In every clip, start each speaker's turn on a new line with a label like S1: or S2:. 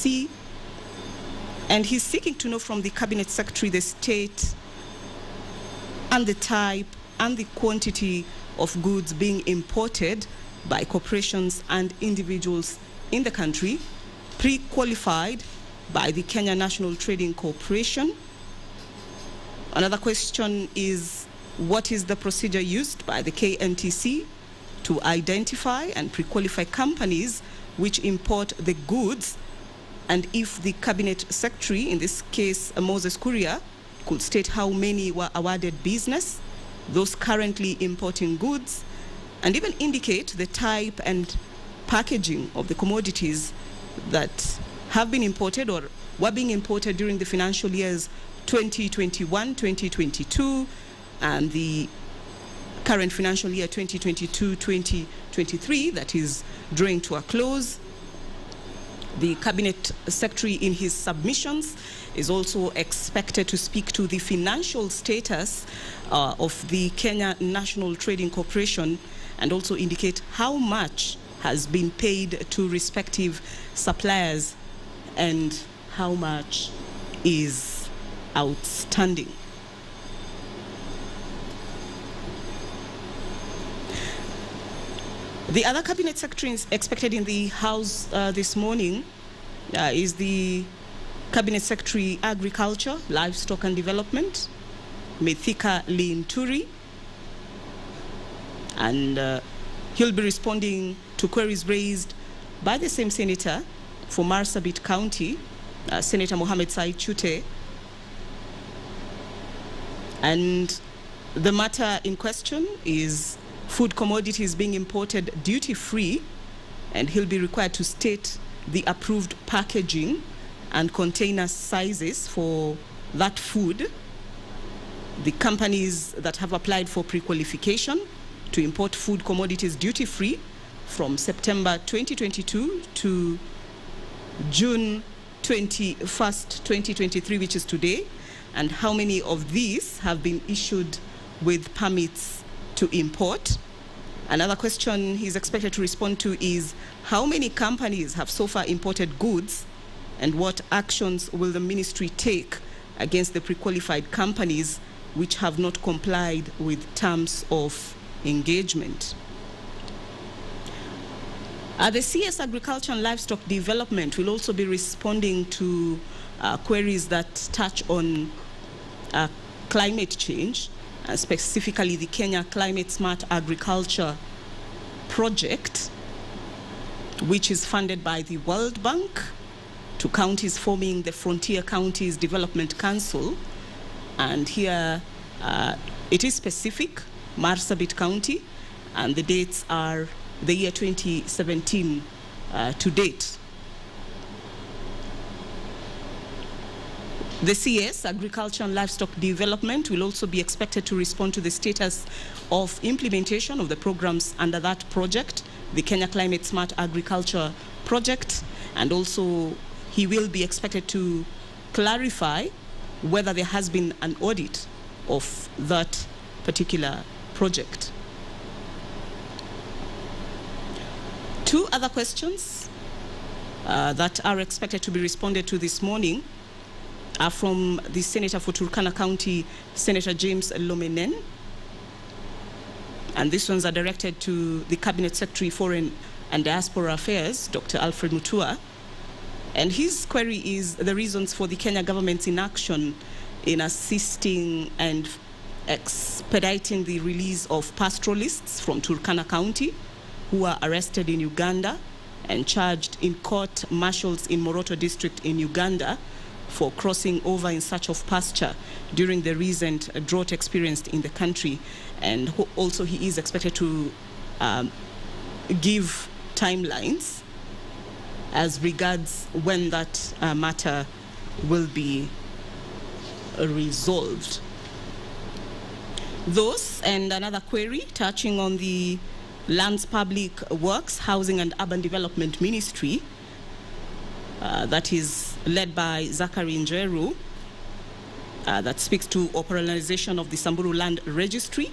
S1: KNTC, and he's seeking to know from the Cabinet Secretary the state and the type and the quantity of goods being imported by corporations and individuals in the country, pre-qualified by the Kenya National Trading Corporation. Another question is, what is the procedure used by the KNTC to identify and pre-qualify companies which import the goods? And if the Cabinet Secretary, in this case Moses Kuria, could state how many were awarded business, those currently importing goods, and even indicate the type and packaging of the commodities that have been imported or were being imported during the financial years 2021, 2022, and the current financial year 2022-2023 that is drawing to a close. The Cabinet Secretary in his submissions is also expected to speak to the financial status of the Kenya National Trading Corporation and also indicate how much has been paid to respective suppliers and how much is outstanding. The other Cabinet Secretary expected in the House this morning is the Cabinet Secretary Agriculture, Livestock and Development, Mithika Linturi, and he'll be responding to queries raised by the same senator for Marsabit County, Senator Mohamed Said Chute. And the matter in question is food commodities being imported duty-free, and he'll be required to state the approved packaging and container sizes for that food. The companies that have applied for pre-qualification to import food commodities duty-free from September 2022 to June 21st, 2023, which is today, and how many of these have been issued with permits to import. Another question he's expected to respond to is how many companies have so far imported goods, and what actions will the ministry take against the pre-qualified companies which have not complied with terms of engagement. The CS Agriculture and Livestock Development will also be responding to queries that touch on climate change, specifically the Kenya Climate Smart Agriculture Project, which is funded by the World Bank to counties forming the Frontier Counties Development Council. And here it is specific, Marsabit County, and the dates are the year 2017 to date. The CS, Agriculture and Livestock Development, will also be expected to respond to the status of implementation of the programs under that project, the Kenya Climate Smart Agriculture Project, and also he will be expected to clarify whether there has been an audit of that particular project. Two other questions that are expected to be responded to this morning are from the Senator for Turkana County, Senator James Lomenen. And these ones are directed to the Cabinet Secretary Foreign and Diaspora Affairs, Dr. Alfred Mutua. And his query is the reasons for the Kenya government's inaction in assisting and expediting the release of pastoralists from Turkana County who are arrested in Uganda and charged in court martials in Moroto district in Uganda for crossing over in search of pasture during the recent drought experienced in the country. And also he is expected to give timelines as regards when that matter will be resolved. Those and another query touching on the Lands, Public Works, Housing and Urban Development Ministry that is led by Zachary Njeru, that speaks to operationalization of the Samburu Land Registry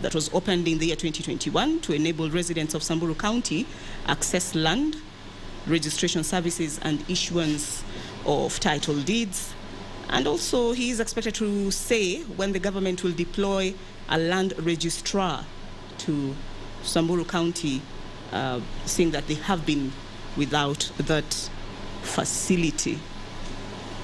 S1: that was opened in the year 2021 to enable residents of Samburu County access land registration services and issuance of title deeds. And also he is expected to say when the government will deploy a land registrar to Samburu County, seeing that they have been without that facility.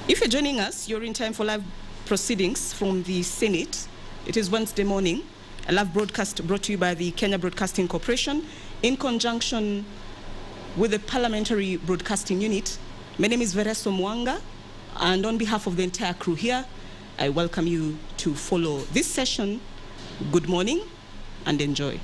S1: If you're joining us, you're in time for live proceedings from the Senate. It is Wednesday morning. A live broadcast brought to you by the Kenya Broadcasting Corporation in conjunction with the Parliamentary Broadcasting Unit. My name is Vereso Mwanga, and on behalf of the entire crew here, I welcome you to follow this session. Good morning and enjoy.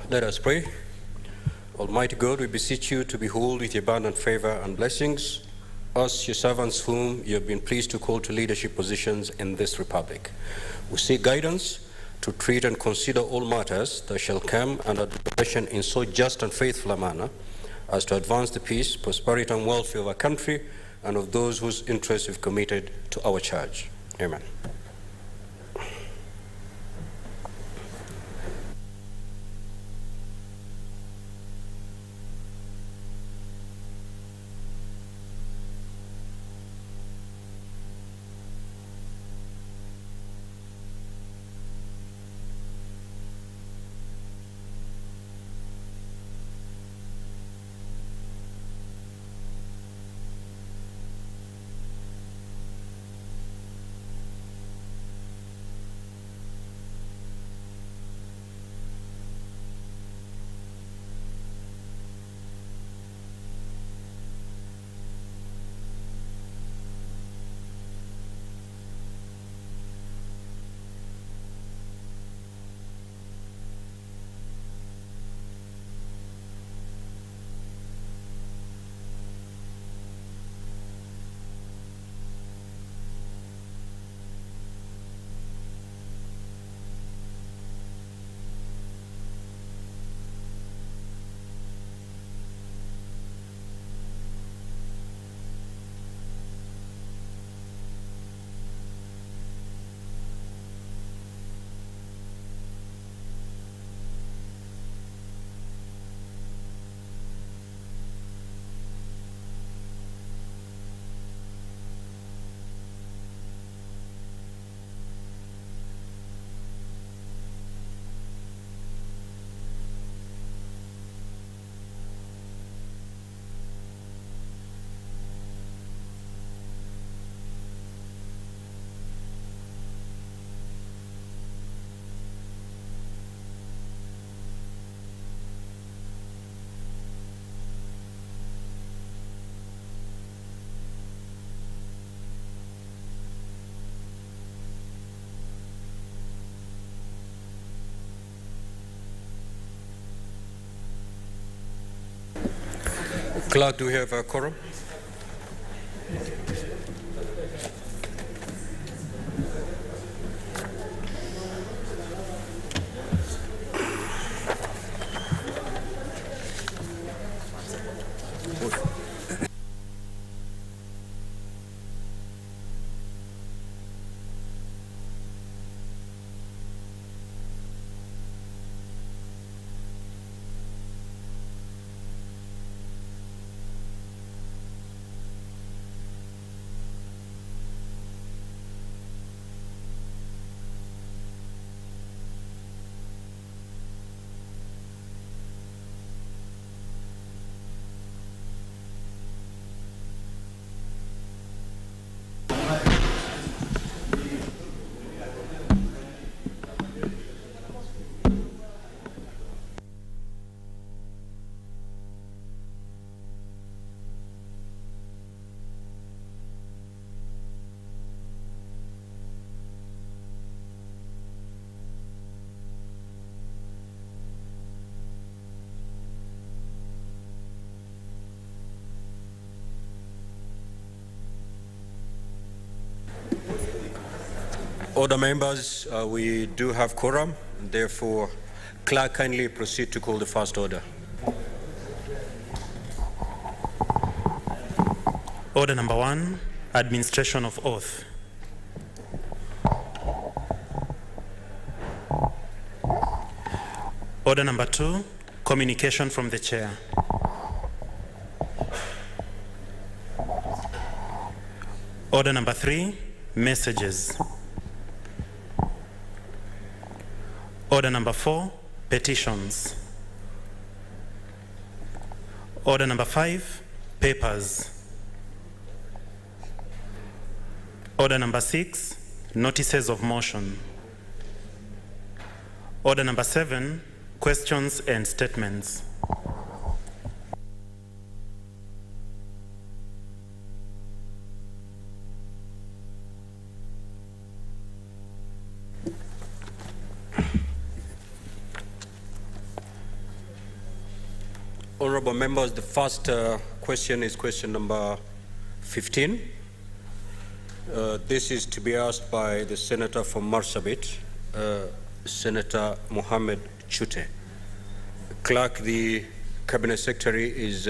S2: Let us pray. Almighty God, we beseech you to behold with your abundant favor and blessings us, your servants whom you have been pleased to call to leadership positions in this republic. We seek guidance to treat and consider all matters that shall come under discussion in so just and faithful a manner as to advance the peace, prosperity, and welfare of our country and of those whose interests we've committed to our charge. Amen. Clerk, do we have a quorum? Order members, we do have quorum. Therefore, clerk, kindly proceed to call the first order.
S3: Order number 1, Administration of oath. Order number 2, communication from the chair. Order number 3, messages. Order number 4, petitions. Order number 5, papers. Order number 6, notices of motion. Order number 7, questions and statements.
S2: Honorable members, the first question is question number 15. This is to be asked by the Senator from Marsabit, Senator Mohammed Chute. Clerk, the Cabinet Secretary is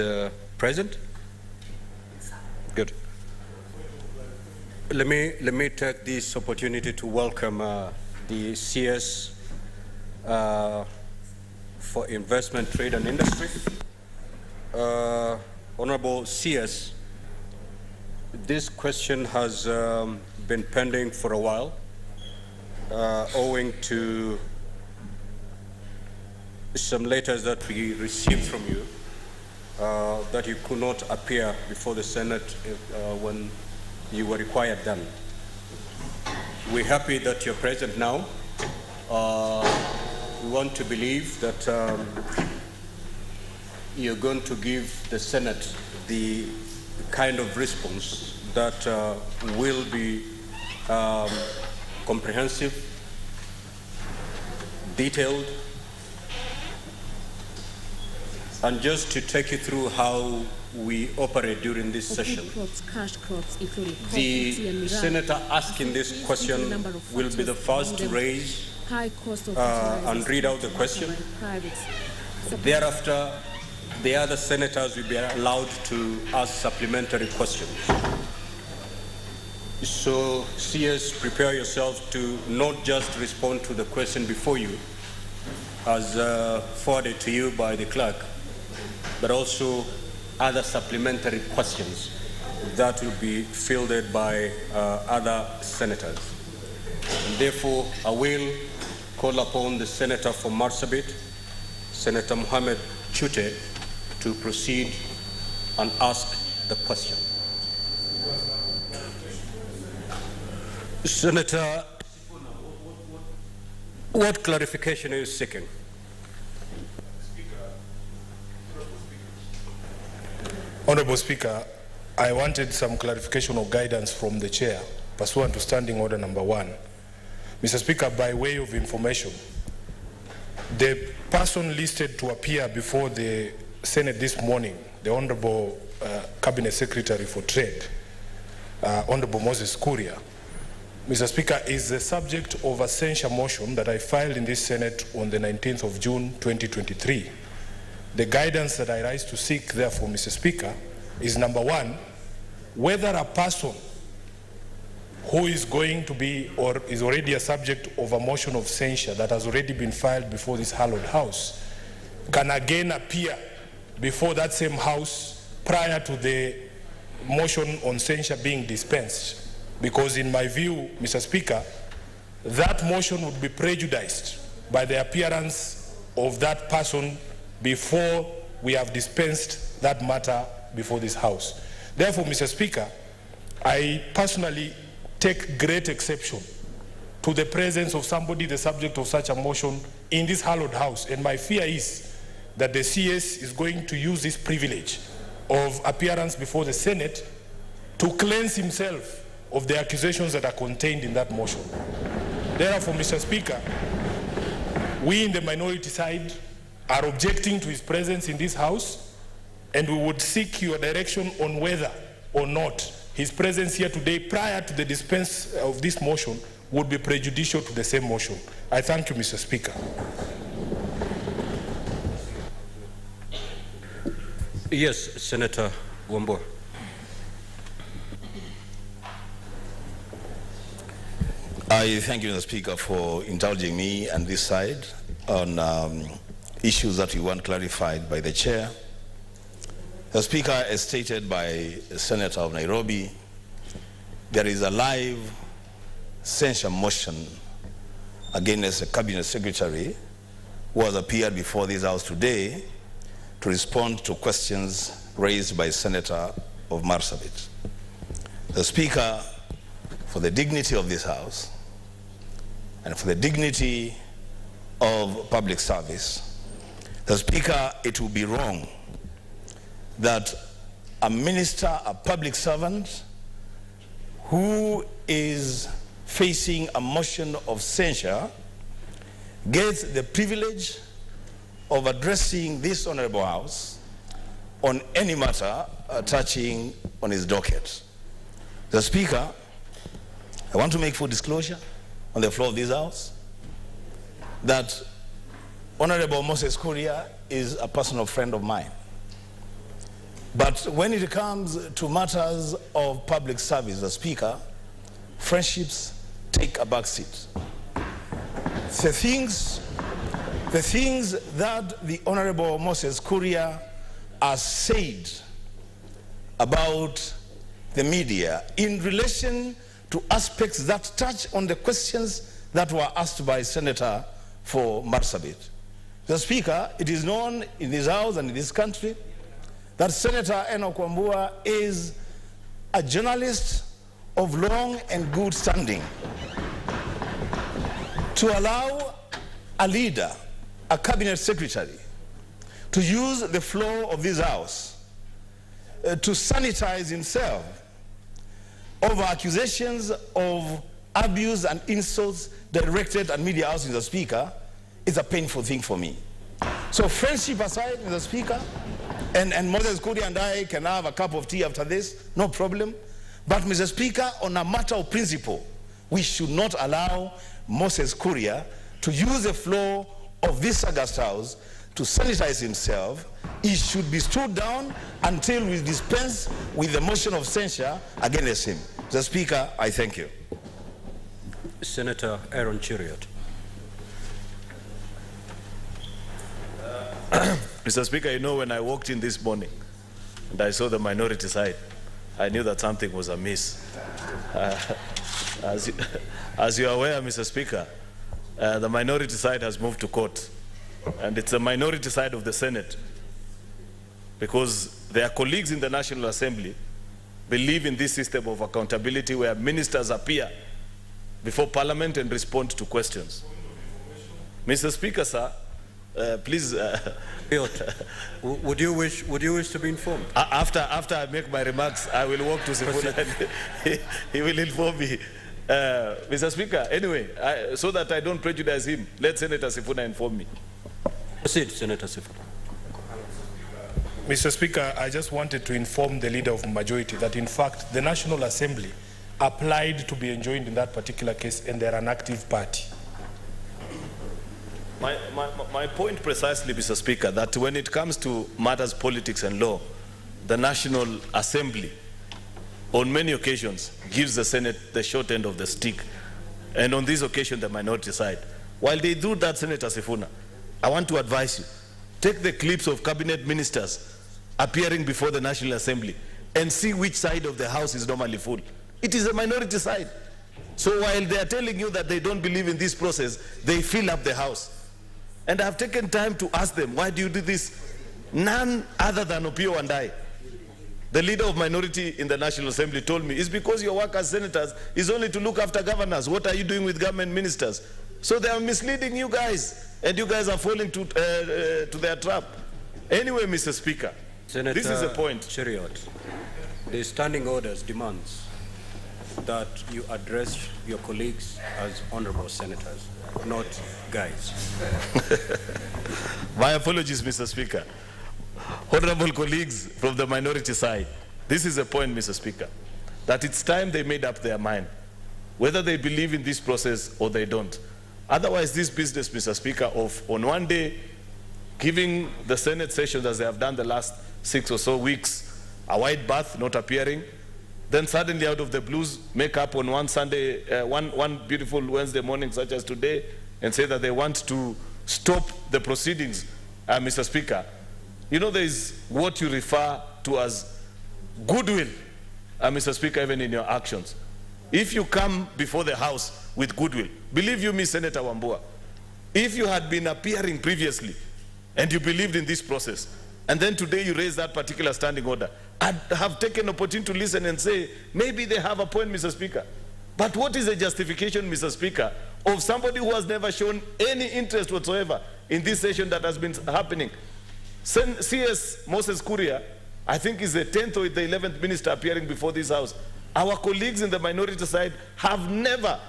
S2: present? Good. Let me take this opportunity to welcome the CS for Investment, Trade and Industry. Honorable CS, this question has been pending for a while, owing to some letters that we received from you that you could not appear before the Senate when you were required then. We're happy that you're present now. We want to believe that you're going to give the Senate the kind of response that will be comprehensive, detailed, and just to take you through how we operate during this session. The senator asking this question will be the first to raise and read out the question. Thereafter, the other senators will be allowed to ask supplementary questions. So, CS, prepare yourself to not just respond to the question before you, as forwarded to you by the clerk, but also other supplementary questions that will be fielded by other senators. And therefore, I will call upon the senator from Marsabit, Senator Mohammed Chute, to proceed and ask the question. Senator, what clarification are you seeking?
S4: Honorable Speaker, I wanted some clarification or guidance from the chair pursuant to Standing Order number 1. Mr. Speaker, by way of information, the person listed to appear before the Senate this morning, the Honorable Cabinet Secretary for Trade, Honorable Moses Kuria, Mr. Speaker, is the subject of a censure motion that I filed in this Senate on the 19th of June 2023. The guidance that I rise to seek, therefore, Mr. Speaker, is number 1, whether a person who is going to be or is already a subject of a motion of censure that has already been filed before this hallowed house can again appear before that same house prior to the motion on censure being dispensed. Because in my view, Mr. Speaker, that motion would be prejudiced by the appearance of that person before we have dispensed that matter before this house. Therefore, Mr. Speaker, I personally take great exception to the presence of somebody the subject of such a motion in this hallowed house, and my fear is that the CS is going to use this privilege of appearance before the Senate to cleanse himself of the accusations that are contained in that motion. Therefore, Mr. Speaker, we in the minority side are objecting to his presence in this house, and we would seek your direction on whether or not his presence here today prior to the dispense of this motion would be prejudicial to the same motion. I thank you, Mr. Speaker.
S2: Yes, Senator Wambua.
S5: I thank you, Mr. Speaker, for indulging me and this side on issues that we want clarified by the chair. The Speaker, as stated by the Senator of Nairobi, there is a live censure motion against the Cabinet Secretary who has appeared before this House today to respond to questions raised by Senator of Marsabit. The Speaker, for the dignity of this House and for the dignity of public service, the Speaker, it would be wrong that a minister, a public servant, who is facing a motion of censure gets the privilege of addressing this Honorable House on any matter touching on his docket. The Speaker, I want to make full disclosure on the floor of this House that Honorable Moses Kuria is a personal friend of mine. But when it comes to matters of public service, the Speaker, friendships take a back seat. The things that the Honorable Moses Kuria has said about the media in relation to aspects that touch on the questions that were asked by Senator for Marsabit. The Speaker, it is known in this House and in this country that Senator Enoch Wambua is a journalist of long and good standing. To allow a leader, a cabinet secretary, to use the floor of this House to sanitize himself over accusations of abuse and insults directed at media house, Mr. Speaker, is a painful thing for me. So friendship aside, Mr. Speaker, and Moses Kuria and I can have a cup of tea after this, no problem. But Mr. Speaker, on a matter of principle, we should not allow Moses Kuria to use the floor of this august House to sanitize himself. He should be stood down until we dispense with the motion of censure against him. Mr. Speaker, I thank you.
S2: Senator Aaron Cheriot.
S6: Mr. Speaker, you know, when I walked in this morning and I saw the minority side, I knew that something was amiss. As you are aware, Mr. Speaker, the minority side has moved to court, and it's the minority side of the Senate, because their colleagues in the National Assembly believe in this system of accountability where ministers appear before Parliament and respond to questions. Mr. Speaker, sir, please.
S2: Would you wish to be informed?
S6: After I make my remarks, I will walk to Sifuna and he will inform me. Mr. Speaker, anyway, so that I don't prejudice him, let Senator Sifuna inform me.
S2: Proceed, Senator Sifuna.
S4: Mr. Speaker, I just wanted to inform the Leader of Majority that in fact the National Assembly applied to be enjoined in that particular case, and they're an active party.
S6: My point precisely, Mr. Speaker, that when it comes to matters politics and law, the National Assembly on many occasions gives the Senate the short end of the stick, and on this occasion the minority side. While they do that, Senator Sifuna, I want to advise you, take the clips of cabinet ministers appearing before the National Assembly and see which side of the House is normally full. It is a minority side. So while they are telling you that they don't believe in this process, they fill up the House. And I have taken time to ask them, why do you do this? None other than Opio and I, the leader of minority in the National Assembly, told me, it's because your work as senators is only to look after governors. What are you doing with government ministers? So they are misleading you guys, and you guys are falling to their trap. Anyway, Mr. Speaker,
S2: Senator
S6: this is a point.
S2: Cheriot, the standing orders demands that you address your colleagues as honorable senators, not guys.
S6: My apologies, Mr. Speaker. Honorable colleagues from the minority side, this is a point, Mr. Speaker, that it's time they made up their mind, whether they believe in this process or they don't. Otherwise, this business, Mr. Speaker, of on one day giving the Senate sessions, as they have done the last 6 or so weeks, a white bath, not appearing, then suddenly out of the blues make up on one Sunday, one beautiful Wednesday morning such as today, and say that they want to stop the proceedings, Mr. Speaker. You know, there is what you refer to as goodwill, Mr. Speaker, even in your actions. If you come before the House with goodwill, believe you me, Senator Wambua, if you had been appearing previously and you believed in this process, and then today you raise that particular standing order, I'd have taken opportunity to listen and say, maybe they have a point, Mr. Speaker. But what is the justification, Mr. Speaker, of somebody who has never shown any interest whatsoever in this session that has been happening? CS Moses Kuria, I think, is the 10th or the 11th minister appearing before this House. Our colleagues in the minority side have never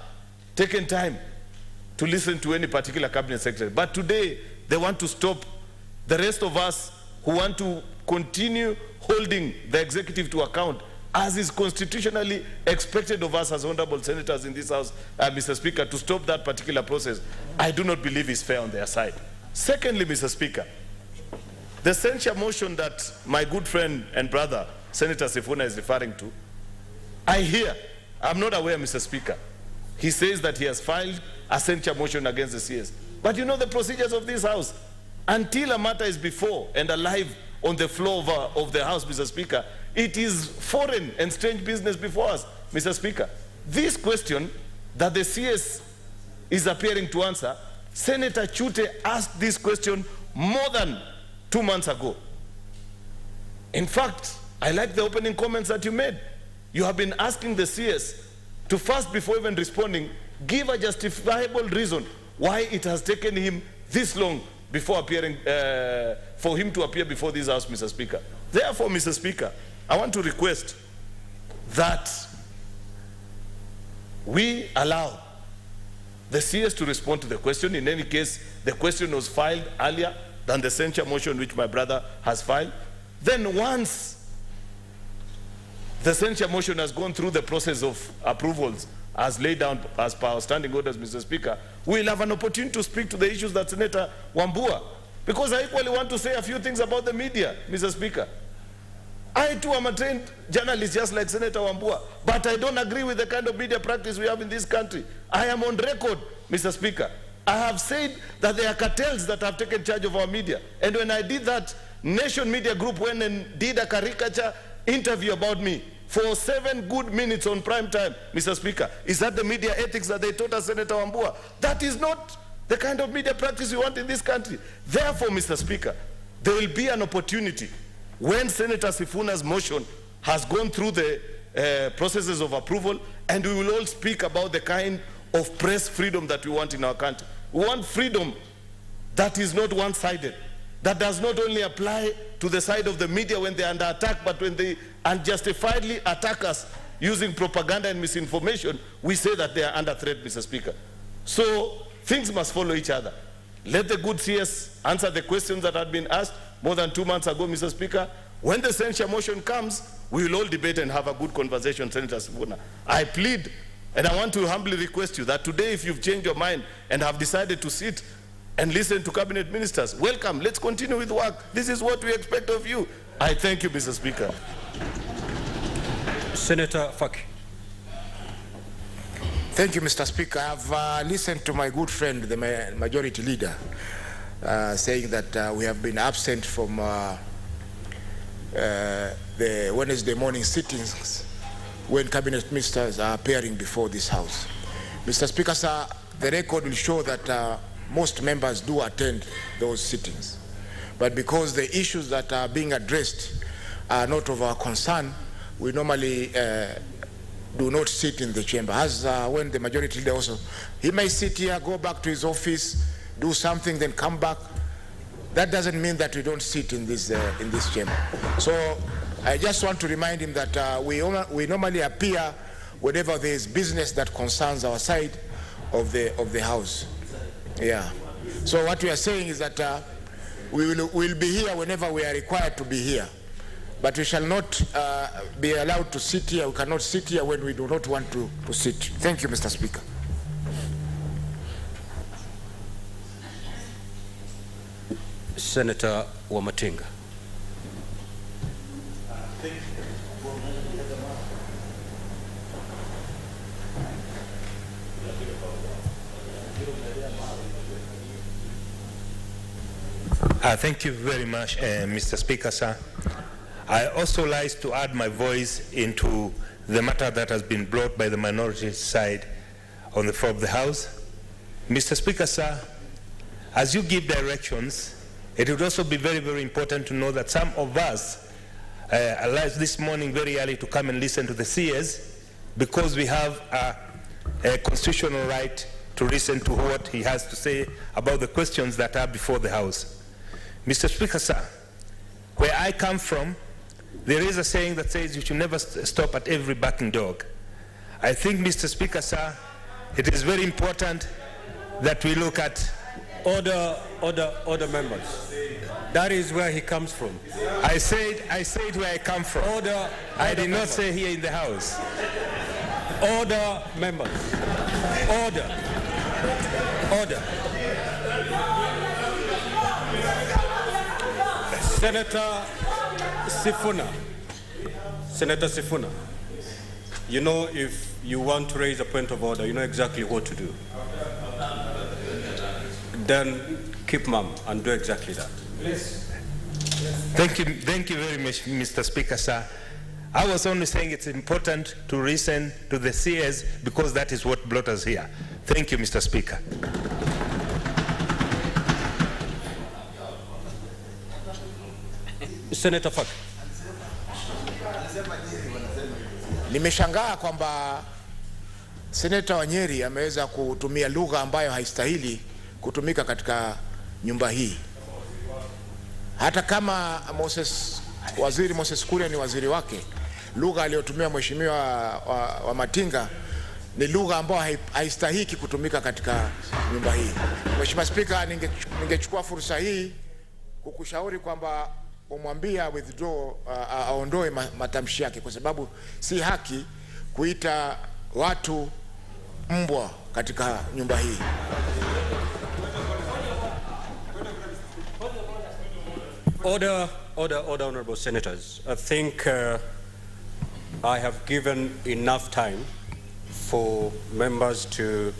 S6: taken time to listen to any particular cabinet secretary. But today, they want to stop the rest of us who want to continue holding the executive to account, as is constitutionally expected of us as honorable senators in this House, Mr. Speaker, to stop that particular process. I do not believe is fair on their side. Secondly, Mr. Speaker, the censure motion that my good friend and brother, Senator Sifuna, is referring to, I hear, I'm not aware, Mr. Speaker, he says that he has filed a censure motion against the CS. But you know the procedures of this House. Until a matter is before and alive on the floor of the House, Mr. Speaker, it is foreign and strange business before us, Mr. Speaker. This question that the CS is appearing to answer, Senator Chute asked this question more than 2 months ago. In fact, I like the opening comments that you made. You have been asking the CS to first, before even responding, give a justifiable reason why it has taken him this long before appearing, for him to appear before this House, Mr. Speaker. Therefore, Mr. Speaker, I want to request that we allow the CS to respond to the question. In any case, the question was filed earlier than the censure motion which my brother has filed. Then once the censure motion has gone through the process of approvals as laid down as per our standing orders, Mr. Speaker, we'll have an opportunity to speak to the issues that Senator Wambua, because I equally want to say a few things about the media, Mr. Speaker. I too am a trained journalist just like Senator Wambua, but I don't agree with the kind of media practice we have in this country. I am on record, Mr. Speaker. I have said that there are cartels that have taken charge of our media. And when I did that, Nation Media Group went and did a caricature interview about me for 7 good minutes on prime time, Mr. Speaker. Is that the media ethics that they taught us, Senator Wambua? That is not the kind of media practice we want in this country. Therefore, Mr. Speaker, there will be an opportunity when Senator Sifuna's motion has gone through the processes of approval, and we will all speak about the kind of press freedom that we want in our country. We want freedom that is not one-sided, that does not only apply to the side of the media when they are under attack, but when they unjustifiedly attack us using propaganda and misinformation, we say that they are under threat, Mr. Speaker. So things must follow each other. Let the good CS answer the questions that had been asked more than 2 months ago, Mr. Speaker. When the censure motion comes, we will all debate and have a good conversation, Senator Sifuna. I plead, and I want to humbly request you that today, if you've changed your mind and have decided to sit and listen to cabinet ministers, welcome. Let's continue with work. This is what we expect of you. I thank you, Mr. Speaker.
S2: Senator Faki.
S7: Thank you, Mr. Speaker. I've listened to my good friend, the majority leader, saying that we have been absent from the Wednesday morning sittings when cabinet ministers are appearing before this House. Mr. Speaker, sir, the record will show that most members do attend those sittings. But because the issues that are being addressed are not of our concern, we normally do not sit in the chamber. As when the majority leader also, he may sit here, go back to his office, do something, then come back. That doesn't mean that we don't sit in this chamber. So I just want to remind him that we normally appear whenever there is business that concerns our side of the House. Yeah. So what we are saying is that we'll be here whenever we are required to be here. But we shall not be allowed to sit here. We cannot sit here when we do not want to sit. Thank you, Mr. Speaker.
S2: Senator Wamatinga.
S3: Thank you very much, Mr. Speaker, sir. I also like to add my voice into the matter that has been brought by the minority side on the floor of the House. Mr. Speaker, sir, as you give directions, it would also be very, very important to know that some of us arrived this morning very early to come and listen to the CS because we have a constitutional right to listen to what he has to say about the questions that are before the House. Mr. Speaker, sir, where I come from, there is a saying that says you should never stop at every barking dog. I think, Mr. Speaker, sir, it is very important that we look at... Order, members. That is where he comes from. I said where I come from. I did not say here in the House.
S2: Order, members. Order. Senator Sifuna, you know, if you want to raise a point of order, you know exactly what to do. Then keep mum and do exactly that.
S3: Please. Thank you very much, Mr. Speaker, sir. I was only saying it's important to listen to the CS because that is what brought us here. Thank you, Mr. Speaker.
S2: Senator Fak.
S7: Nimeshangaa kwamba Senator wa Nyeri ameweza kutumia lugha ambayo haistahili kutumika katika nyumba hii. Hata kama Waziri Moses Kuria ni waziri wake, lugha aliyotumia mheshimiwa wa Matinga ni lugha ambayo haistahiki kutumika katika nyumba hii. Mheshimiwa Speaker, ningechukua fursa hii kukushauri kwamba umwambia withdraw, aondoe matamshi yake, kwa sababu si haki kuita watu mbwa katika nyumba hii.
S2: Order, honorable senators. I think I have given enough time for members to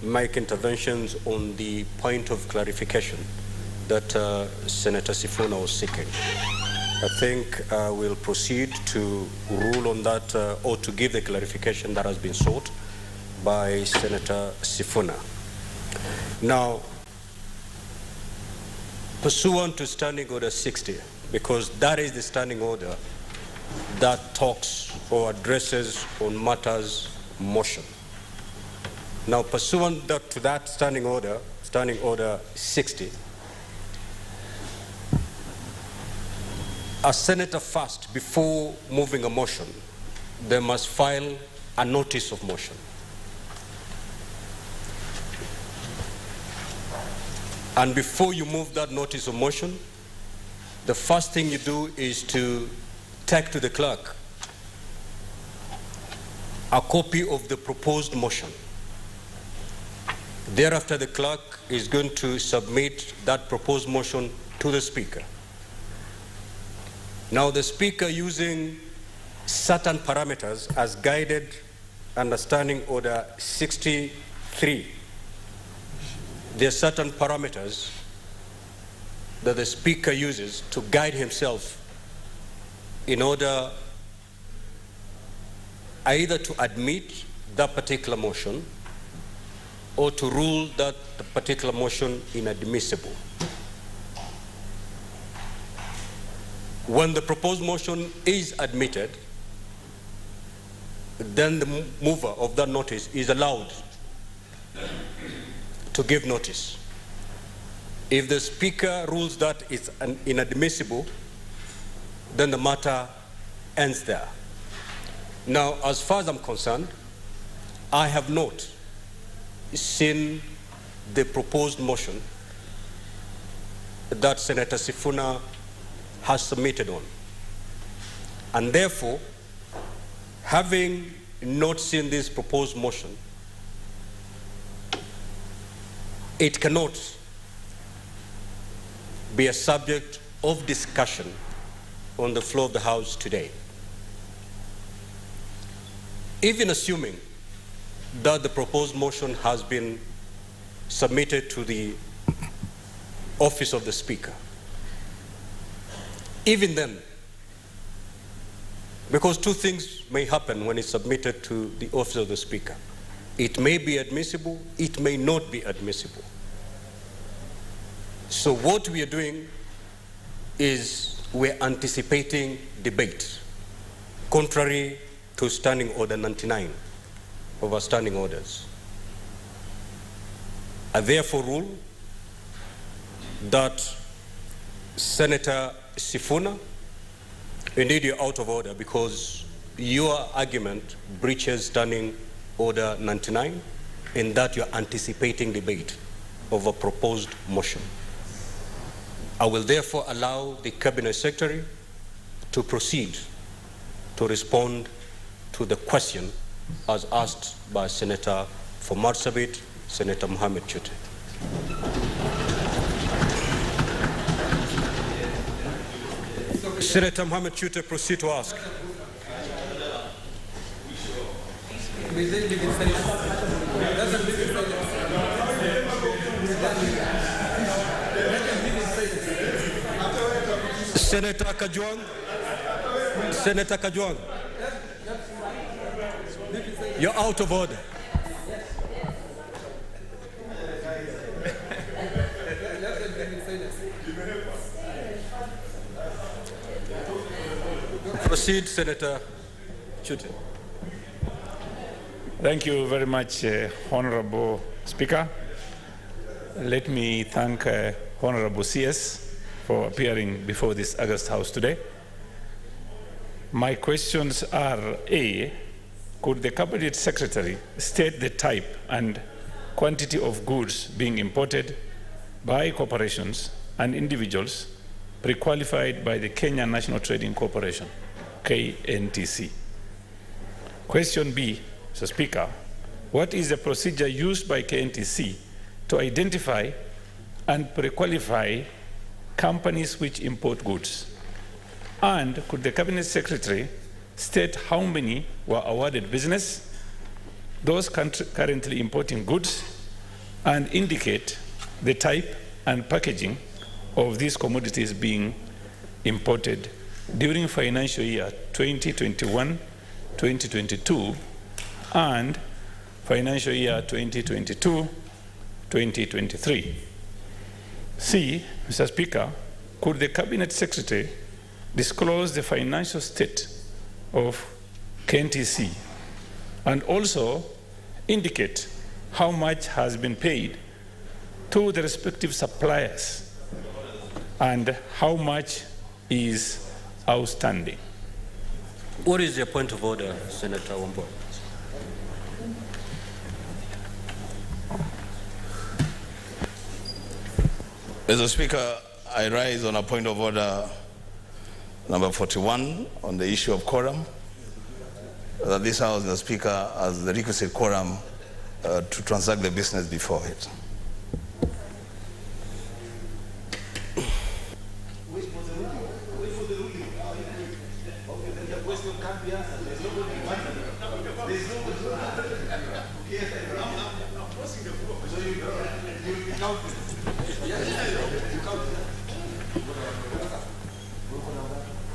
S2: make interventions on the point of clarification that Senator Sifuna was seeking. I think we'll proceed to rule on that or to give the clarification that has been sought by Senator Sifuna. Now, pursuant to Standing Order 60, because that is the standing order that talks or addresses on matters motion. Now, pursuant to that Standing Order 60, a senator first, before moving a motion, they must file a notice of motion. And before you move that notice of motion, the first thing you do is to take to the clerk a copy of the proposed motion. Thereafter, the clerk is going to submit that proposed motion to the Speaker. Now, the Speaker, using certain parameters as guided under Standing Order 63, there are certain parameters that the Speaker uses to guide himself in order either to admit that particular motion or to rule that particular motion inadmissible. When the proposed motion is admitted, then the mover of that notice is allowed to give notice. If the Speaker rules that it's inadmissible, then the matter ends there. Now, as far as I'm concerned, I have not seen the proposed motion that Senator Sifuna has submitted on. And therefore, having not seen this proposed motion, it cannot be a subject of discussion on the floor of the House today. Even assuming that the proposed motion has been submitted to the office of the Speaker. Even then, because two things may happen when it's submitted to the office of the Speaker. It may be admissible, it may not be admissible. So what we are doing is we're anticipating debate, contrary to Standing Order 99 of our standing orders. I therefore rule that Senator Sifuna, indeed you're out of order because your argument breaches Standing Order 99 in that you're anticipating debate of a proposed motion. I will therefore allow the Cabinet Secretary to proceed to respond to the question as asked by Senator for Marsabit, Senator Mohamed Chute. Senator Mohamed Chute, proceed to ask. Senator Kajwang. Senator Kajwang. You're out of order. Proceed, Senator Chute.
S8: Thank you very much, Honorable Speaker. Let me thank Honorable CS for appearing before this August House today. My questions are, A, could the Cabinet Secretary state the type and quantity of goods being imported by corporations and individuals pre-qualified by the Kenya National Trading Corporation, KNTC? Question B, Mr. Speaker, what is the procedure used by KNTC to identify and pre-qualify companies which import goods? And could the Cabinet Secretary state how many were awarded business, those currently importing goods, and indicate the type and packaging of these commodities being imported during financial year 2021-2022 and financial year 2022-2023. C, Mr. Speaker, could the Cabinet Secretary disclose the financial state of KNTC and also indicate how much has been paid to the respective suppliers and how much is outstanding?
S2: What is your point of order, Senator Wambua?
S5: Mr. Speaker, I rise on a point of order number 41 on the issue of quorum. That this House, the Speaker, has the requisite quorum to transact the business before it.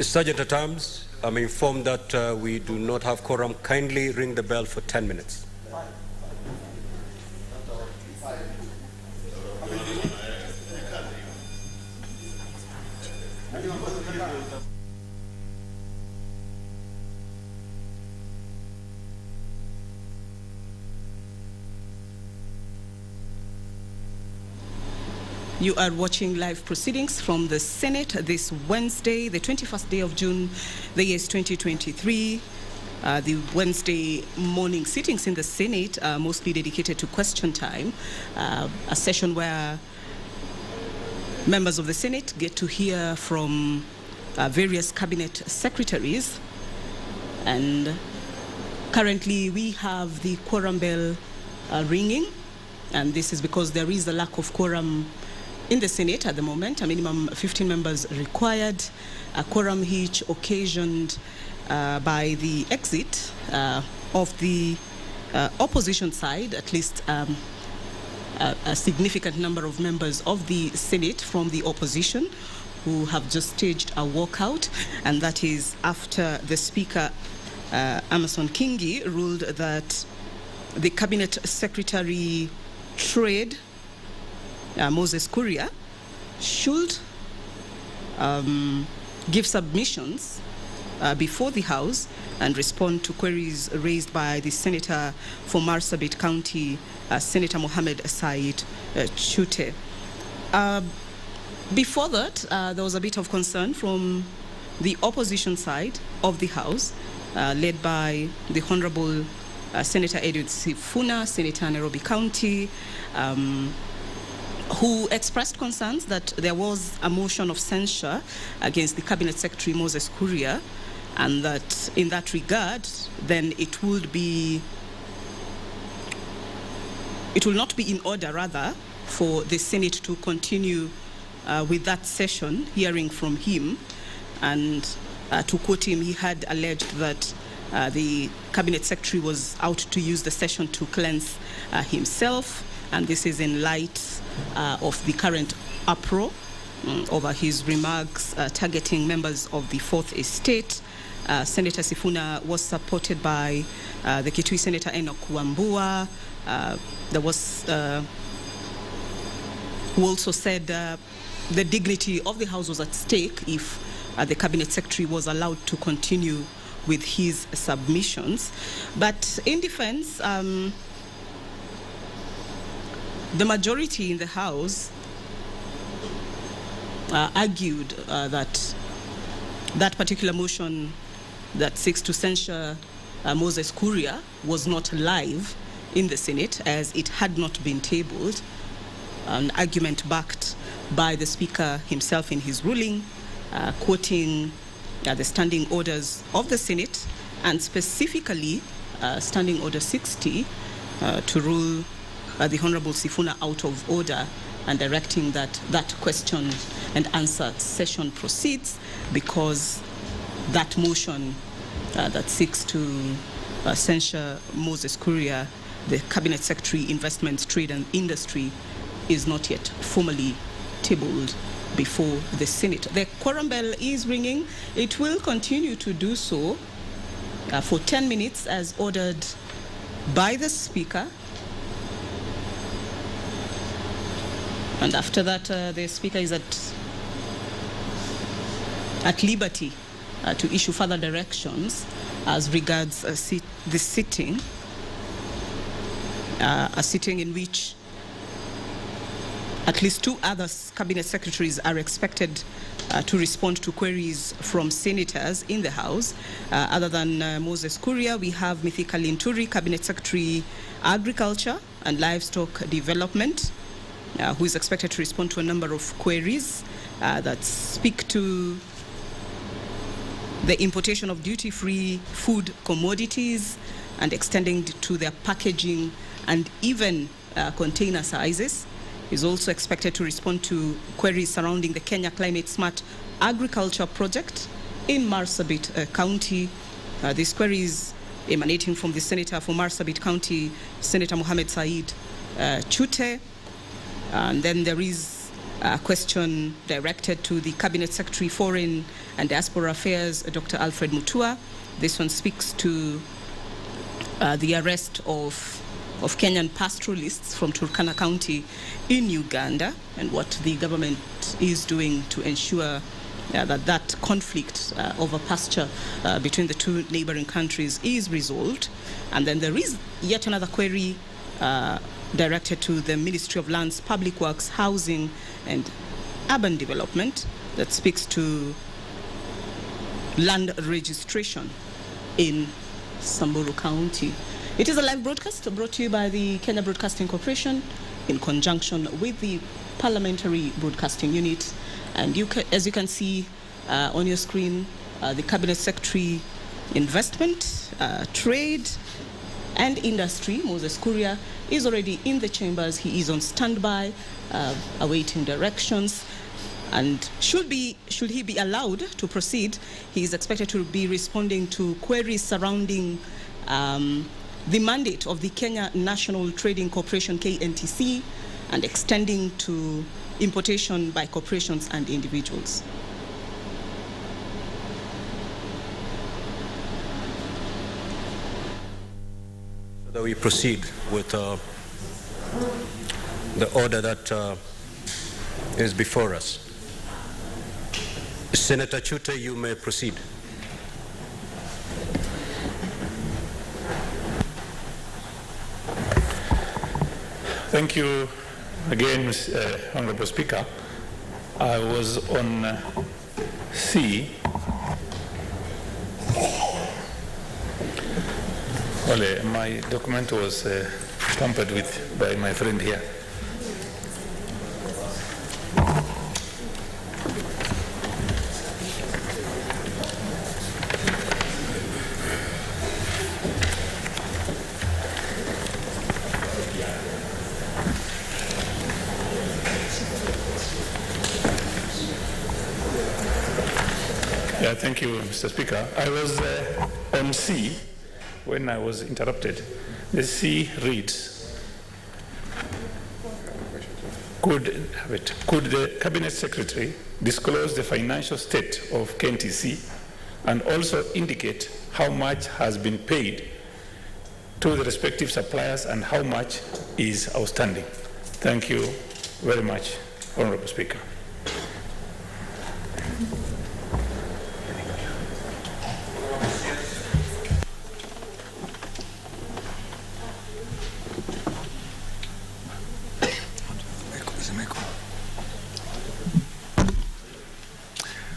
S2: Sergeant at Arms, I'm informed that we do not have quorum. Kindly ring the bell for 10 minutes.
S1: You are watching live proceedings from the Senate this Wednesday, the 21st day of June, the year is 2023. The Wednesday morning sittings in the Senate are mostly dedicated to question time, a session where members of the Senate get to hear from various cabinet secretaries. And currently we have the quorum bell ringing, and this is because there is a lack of quorum in the Senate at the moment. A minimum 15 members required. A quorum hitch occasioned by the exit of the opposition side, at least a significant number of members of the Senate from the opposition who have just staged a walkout, and that is after the Speaker, Amason Kingi, ruled that the Cabinet Secretary Trade, Moses Kuria, should give submissions before the House and respond to queries raised by the Senator for Marsabit County, Senator Mohammed Said Chute. Before that, there was a bit of concern from the opposition side of the House, led by the Honorable Senator Edward Sifuna, Senator Nairobi County, who expressed concerns that there was a motion of censure against the Cabinet Secretary Moses Kuria, and that in that regard, then it will not be in order, rather, for the Senate to continue with that session, hearing from him. And to quote him, he had alleged that the Cabinet Secretary was out to use the session to cleanse himself, and this is in light of the current uproar over his remarks targeting members of the Fourth Estate. Senator Sifuna was supported by the Kitui Senator Enoch Wambua. There was who also said the dignity of the House was at stake if the Cabinet Secretary was allowed to continue with his submissions. But in defense, the majority in the House argued that that particular motion that seeks to censure Moses Kuria was not live in the Senate, as it had not been tabled, an argument backed by the Speaker himself in his ruling, quoting the standing orders of the Senate, and specifically Standing Order 60 to rule the Honorable Sifuna out of order, and directing that that question and answer session proceeds, because that motion that seeks to censure Moses Kuria, the Cabinet Secretary, Investments, Trade and Industry, is not yet formally tabled before the Senate. The quorum bell is ringing. It will continue to do so for 10 minutes as ordered by the Speaker. And after that, the Speaker is at liberty to issue further directions as regards the sitting, a sitting in which at least 2 other Cabinet Secretaries are expected to respond to queries from senators in the House. Other than Moses Kuria, we have Mithika Linturi, Cabinet Secretary, Agriculture and Livestock Development, who is expected to respond to a number of queries that speak to the importation of duty-free food commodities and extending to their packaging and even container sizes. Is also expected to respond to queries surrounding the Kenya Climate Smart Agriculture Project in Marsabit County. These queries emanating from the Senator for Marsabit County, Senator Mohammed Said Chute. And then there is a question directed to the Cabinet Secretary, Foreign and Diaspora Affairs, Dr. Alfred Mutua. This one speaks to the arrest of Kenyan pastoralists from Turkana County in Uganda, and what the government is doing to ensure that conflict over pasture between the 2 neighboring countries is resolved. And then there is yet another query directed to the Ministry of Lands, Public Works, Housing and Urban Development that speaks to land registration in Samburu County. It is a live broadcast brought to you by the Kenya Broadcasting Corporation in conjunction with the Parliamentary Broadcasting Unit. And as you can see on your screen, the Cabinet Secretary, Investment, Trade and Industry, Moses Kuria, is already in the chambers. He is on standby, awaiting directions. And should he be allowed to proceed, he is expected to be responding to queries surrounding the mandate of the Kenya National Trading Corporation, KNTC, and extending to importation by corporations and individuals.
S2: So that we proceed with the order that is before us. Senator Chute, you may proceed.
S8: Thank you again, Honorable Speaker. I was on C. Well, my document was tampered with by my friend here. Yeah, thank you, Mr. Speaker. I was on C when I was interrupted. The C reads, could the Cabinet Secretary disclose the financial state of KNTC and also indicate how much has been paid to the respective suppliers and how much is outstanding? Thank you very much, Honorable Speaker.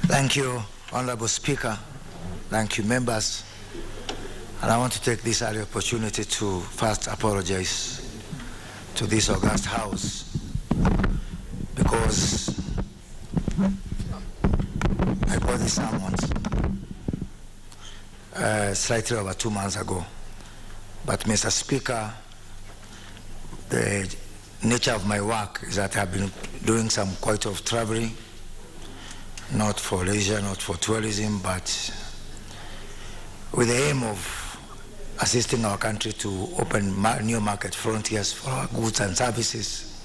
S9: Thank you, Honorable Speaker. Thank you, members. And I want to take this early opportunity to first apologize to this august House because I got this summons slightly over 2 months ago. But, Mr. Speaker, the nature of my work is that I've been doing some quite of traveling, not for leisure, not for tourism, but with the aim of assisting our country to open new market frontiers for our goods and services,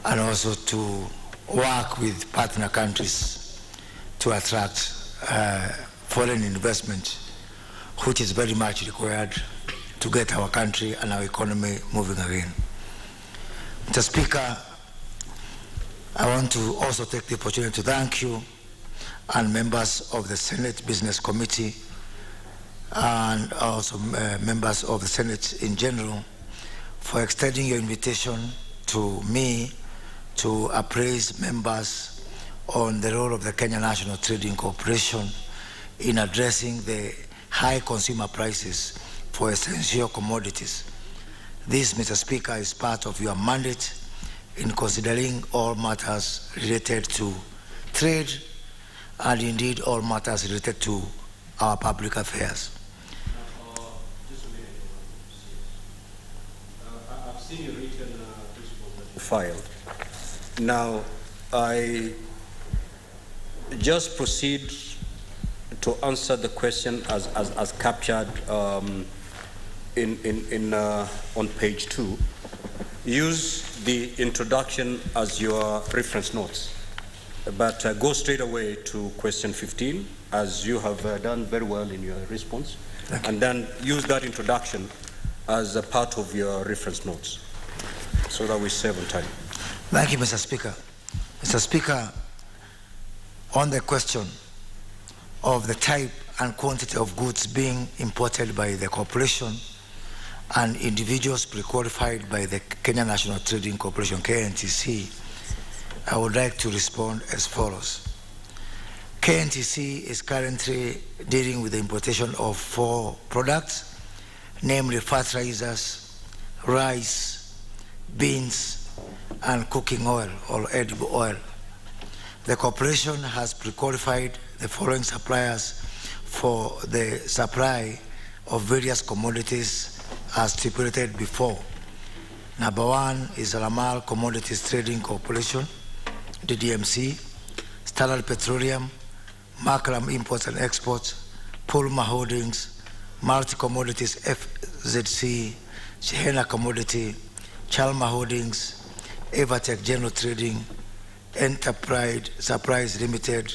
S9: and also to work with partner countries to attract foreign investment, which is very much required to get our country and our economy moving again. Mr. Speaker, I want to also take the opportunity to thank you and members of the Senate Business Committee and also members of the Senate in general for extending your invitation to me to appraise members on the role of the Kenya National Trading Corporation in addressing the high consumer prices for essential commodities. This, Mr. Speaker, is part of your mandate in considering all matters related to trade and indeed all matters related to our public affairs.
S2: I've seen your written principles that you filed. Now, I just proceed to answer the question as captured on page 2. Use the introduction as your reference notes, but go straight away to question 15, as you have done very well in your response, and then use that introduction as a part of your reference notes, so that we save on time.
S9: Thank you, Mr. Speaker. Mr. Speaker, on the question of the type and quantity of goods being imported by the corporation and individuals pre-qualified by the Kenya National Trading Corporation, KNTC, I would like to respond as follows. KNTC is currently dealing with the importation of 4 products, namely fertilizers, rice, beans, and cooking oil or edible oil. The corporation has pre-qualified the following suppliers for the supply of various commodities as stipulated before. Number 1 is Ramal Commodities Trading Corporation, DDMC, Standard Petroleum, Makram Imports and Exports, Pulma Holdings, Multi Commodities FZC, Shehena Commodity, Chalma Holdings, Evertech General Trading, Enterprise Supplies Limited,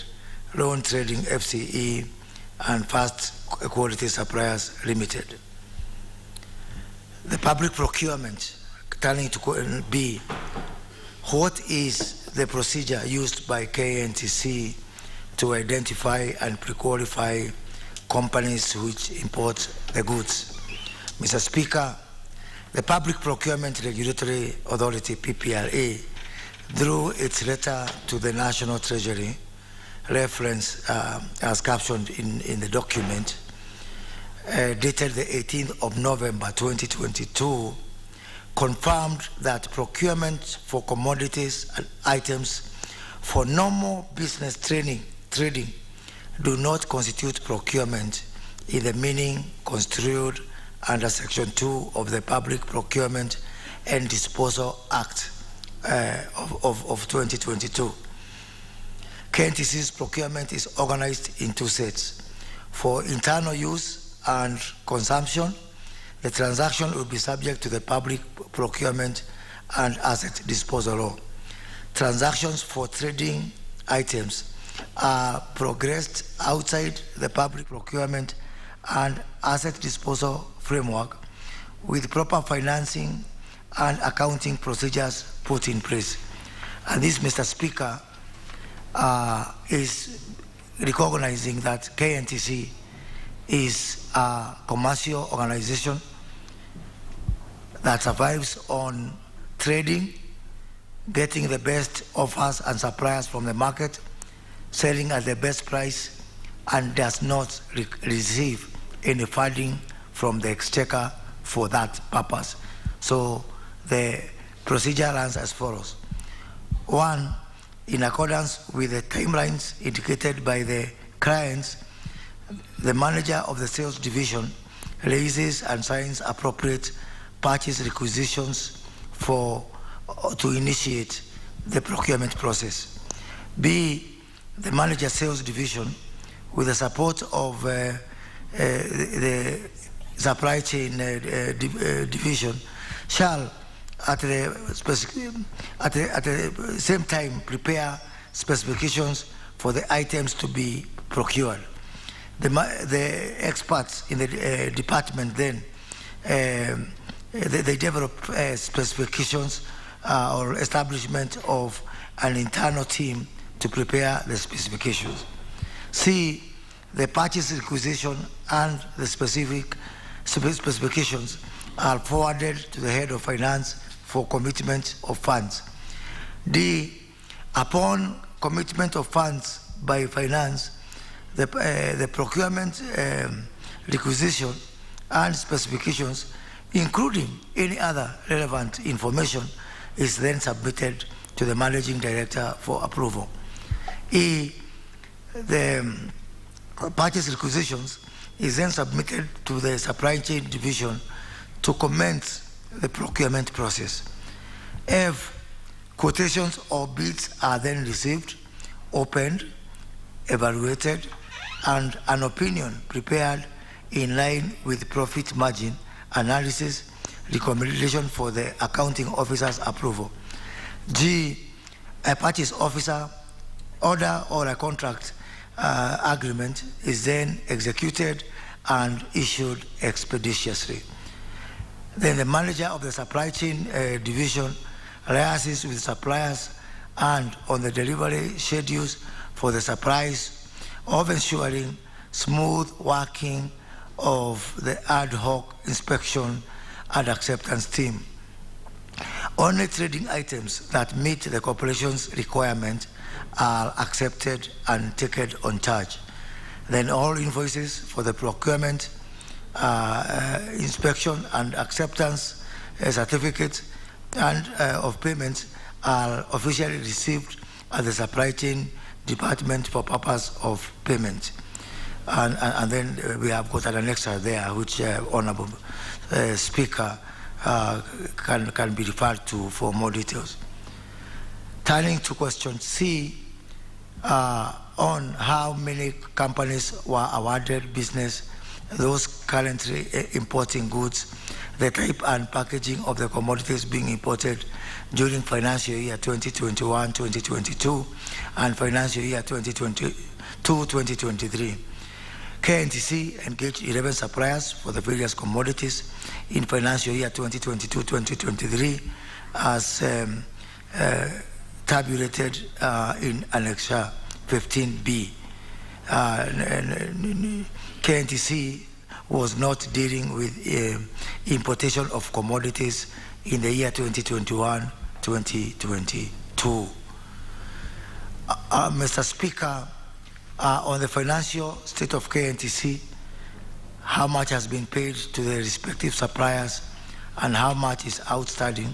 S9: Loan Trading FCE, and Fast Quality Suppliers Limited. The public procurement, turning to B, what is the procedure used by KNTC to identify and pre-qualify companies which import the goods? Mr. Speaker, the Public Procurement Regulatory Authority, PPRA, through its letter to the National Treasury, reference as captioned in the document, dated the 18th of November 2022, confirmed that procurement for commodities and items for normal business trading do not constitute procurement in the meaning construed under Section 2 of the Public Procurement and Disposal Act of 2022. KNTC's procurement is organized in two sets. For internal use and consumption, the transaction will be subject to the Public Procurement and Asset Disposal Law. Transactions for trading items are progressed outside the Public Procurement and Asset Disposal framework with proper financing and accounting procedures put in place. And this, Mr. Speaker, is recognizing that KNTC is a commercial organization that survives on trading, getting the best offers and suppliers from the market, selling at the best price, and does not receive any funding from the exchequer for that purpose. So the procedure runs as follows. One, in accordance with the timelines indicated by the clients, the manager of the sales division releases and signs appropriate purchase requisitions to initiate the procurement process. B, the manager sales division, with the support of the supply chain division, shall at the same time prepare specifications for the items to be procured. The experts in the department then they develop specifications or establishment of an internal team to prepare the specifications. C, the purchase requisition and the specific specifications are forwarded to the head of finance for commitment of funds. D, upon commitment of funds by finance, the procurement requisition and specifications, including any other relevant information, is then submitted to the managing director for approval. E, the purchase requisitions is then submitted to the supply chain division to commence the procurement process. F, quotations or bids are then received, opened, evaluated, and an opinion prepared in line with profit margin analysis recommendation for the accounting officer's approval. G, a purchase officer order or a contract agreement is then executed and issued expeditiously. Then the manager of the supply chain division liaises with suppliers and on the delivery schedules for the supplies, of ensuring smooth working of the ad hoc inspection and acceptance team. Only trading items that meet the corporation's requirement are accepted and taken on charge. Then all invoices for the procurement, inspection and acceptance certificates and of payments are officially received at the supply chain department for purpose of payment. And then we have got an annexure there which Honorable Speaker can be referred to for more details. Turning to question C, on how many companies were awarded business, those currently importing goods, the type and packaging of the commodities being imported during financial year 2021-2022 and financial year 2022-2023. KNTC engaged 11 suppliers for the various commodities in financial year 2022-2023 as tabulated in Annex 15B. KNTC was not dealing with importation of commodities in the year 2021-2022. Mr. Speaker, on the financial state of KNTC, how much has been paid to the respective suppliers and how much is outstanding.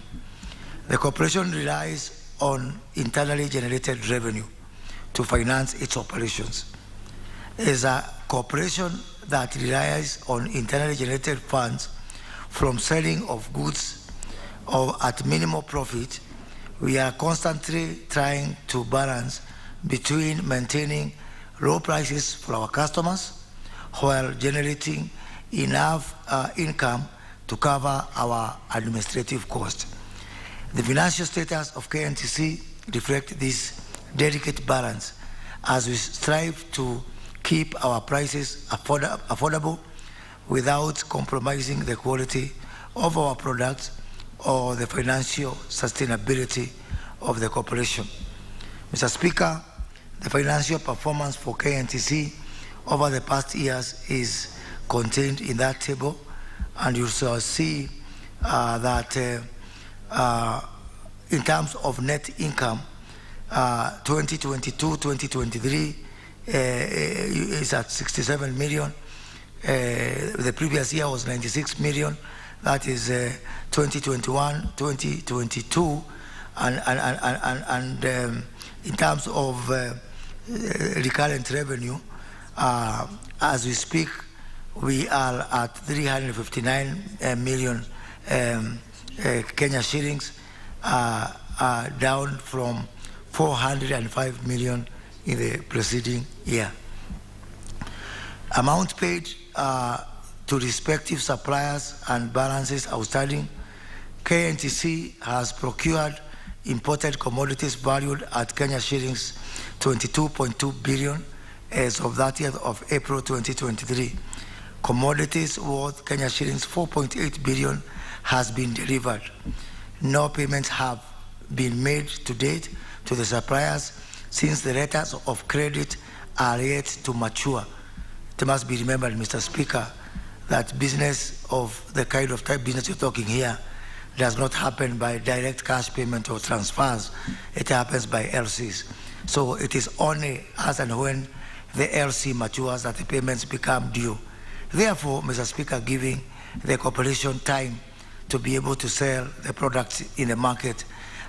S9: The corporation relies on internally generated revenue to finance its operations. As a corporation that relies on internally generated funds from selling of goods or at minimal profit, we are constantly trying to balance between maintaining low prices for our customers while generating enough income to cover our administrative costs. The financial status of KNTC reflects this delicate balance as we strive to keep our prices affordable without compromising the quality of our products or the financial sustainability of the corporation. Mr. Speaker, the financial performance for KNTC over the past years is contained in that table, and you shall see that in terms of net income, 2022-2023 is at 67 million. The previous year was 96 million. That is 2021-2022, and in terms of recurrent revenue, as we speak, we are at 359 million Kenya shillings, down from 405 million in the preceding year. Amount paid to respective suppliers and balances outstanding. KNTC has procured imported commodities valued at Kenya shillings 22.2 billion as of 30th of April 2023. Commodities worth Kenya shillings 4.8 billion has been delivered. No payments have been made to date to the suppliers since the letters of credit are yet to mature. It must be remembered, Mr. Speaker, that business of the kind of type business you're talking here does not happen by direct cash payment or transfers. It happens by LCs. So it is only as and when the LC matures that the payments become due. Therefore, Mr. Speaker, giving the corporation time to be able to sell the products in the market,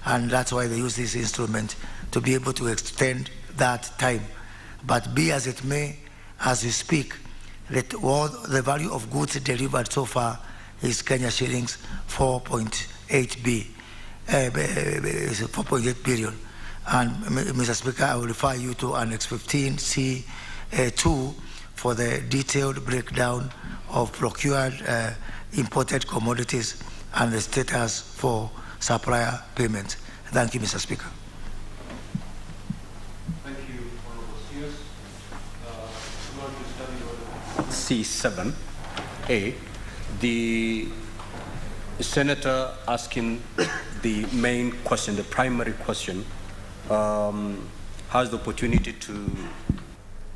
S9: and that's why they use this instrument to be able to extend that time. But be as it may, as we speak, that the value of goods delivered so far is Kenya shillings 4.8 billion. And Mr. Speaker, I will refer you to Annex 15C2 for the detailed breakdown of procured imported commodities and the status for supplier payments. Thank you, Mr. Speaker.
S2: Thank you, Honourable CS. C7A, the Senator asking the main question, the primary question, has the opportunity to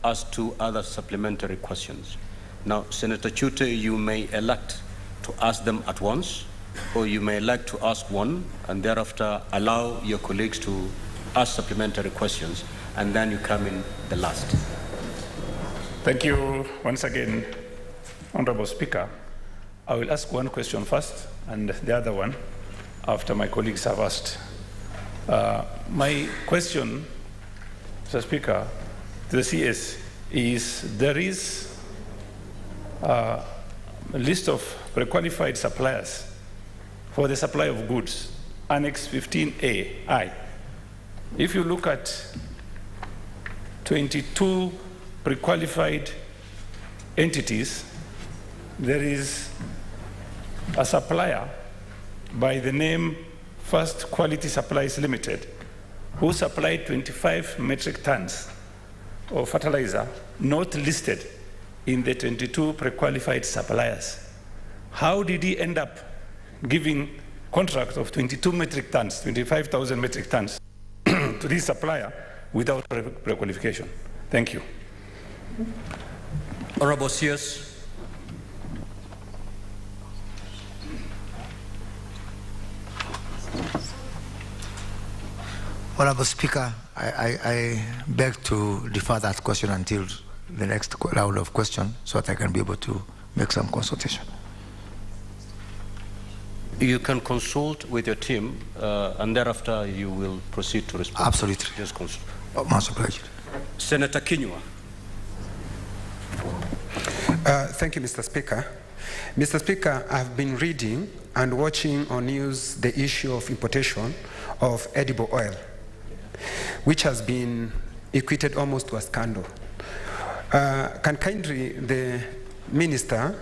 S2: ask two other supplementary questions. Now, Senator Chute, you may elect to ask them at once, or you may elect to ask one and thereafter allow your colleagues to ask supplementary questions, and then you come in the last.
S8: Thank you once again, Honorable Speaker. I will ask one question first and the other one after my colleagues have asked. My question, Mr. Speaker, to the CS is there is a list of pre-qualified suppliers for the supply of goods, Annex 15A. If you look at 22 pre-qualified entities, there is a supplier by the name First Quality Supplies Limited, who supplied 25 metric tons of fertilizer not listed in the 22 pre-qualified suppliers. How did he end up giving contract of 22 metric tons, 25,000 metric tons to this supplier without pre-qualification? Thank you.
S2: Honorable Sears.
S9: Honorable Speaker, I beg to defer that question until the next round of questions so that I can be able to make some consultation.
S2: You can consult with your team and thereafter you will proceed to respond.
S9: Absolutely.
S2: Just consult.
S9: Much obliged.
S2: Senator Kinyua.
S10: Thank you, Mr. Speaker. Mr. Speaker, I've been reading and watching on news the issue of importation of edible oil, which has been equated almost to a scandal. Can kindly the minister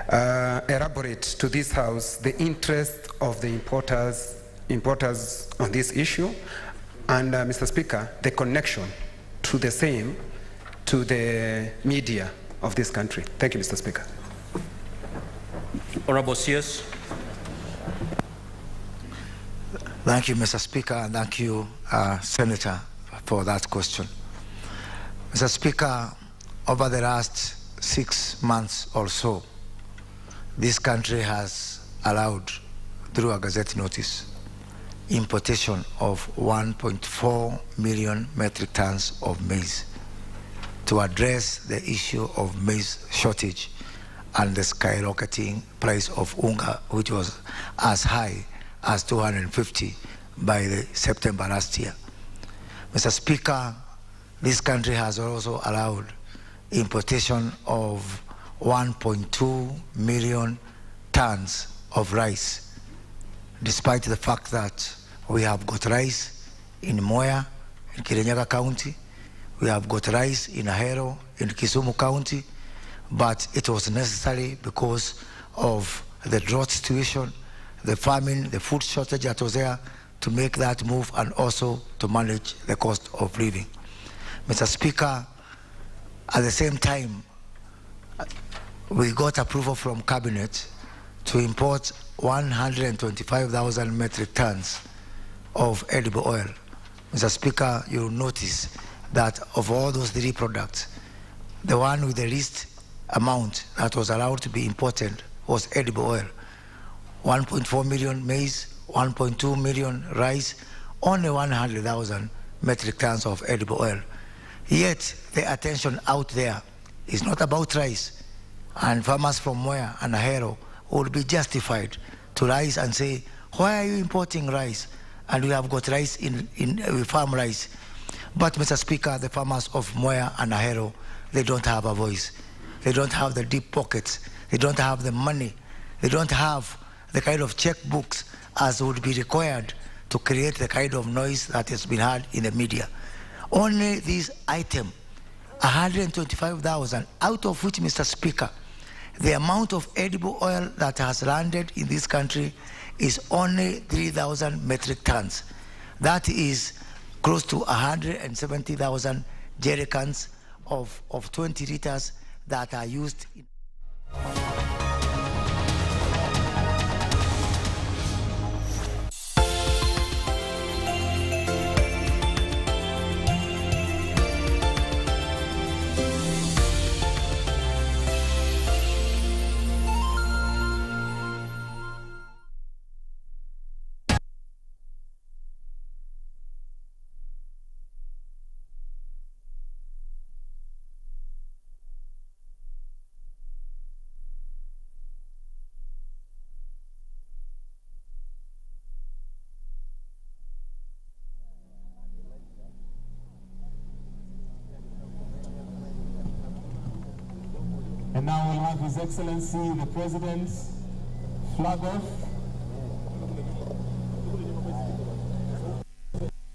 S10: elaborate to this House the interest of the importers on this issue, and Mr. Speaker, the connection to the same to the media of this country? Thank you, Mr. Speaker.
S2: Honorable Sears.
S9: Thank you, Mr. Speaker, and thank you, Senator, for that question. Mr. Speaker, over the last 6 months or so, this country has allowed, through a Gazette notice, importation of 1.4 million metric tons of maize to address the issue of maize shortage and the skyrocketing price of unga, which was as high as 250 by the September last year. Mr. Speaker, this country has also allowed importation of 1.2 million tons of rice, despite the fact that we have got rice in Moya, in Kirinyaga County, we have got rice in Ahero, in Kisumu County, but it was necessary because of the drought situation, the famine, the food shortage that was there, to make that move and also to manage the cost of living. Mr. Speaker, at the same time, we got approval from Cabinet to import 125,000 metric tons of edible oil. Mr. Speaker, you'll notice that of all those 3 products, the one with the least amount that was allowed to be imported was edible oil. 1.4 million maize, 1.2 million rice, only 100,000 metric tons of edible oil. Yet the attention out there is not about rice, and farmers from Moya and Ahero would be justified to rise and say, why are you importing rice? And we have got rice we farm rice. But Mr. Speaker, the farmers of Moya and Ahero, they don't have a voice. They don't have the deep pockets. They don't have the money. They don't have the kind of checkbooks as would be required to create the kind of noise that has been heard in the media. Only this item, 125,000, out of which, Mr. Speaker, the amount of edible oil that has landed in this country is only 3,000 metric tons. That is close to 170,000 jerry cans of 20 liters that are used in
S11: And now we'll have His Excellency the President's flag off.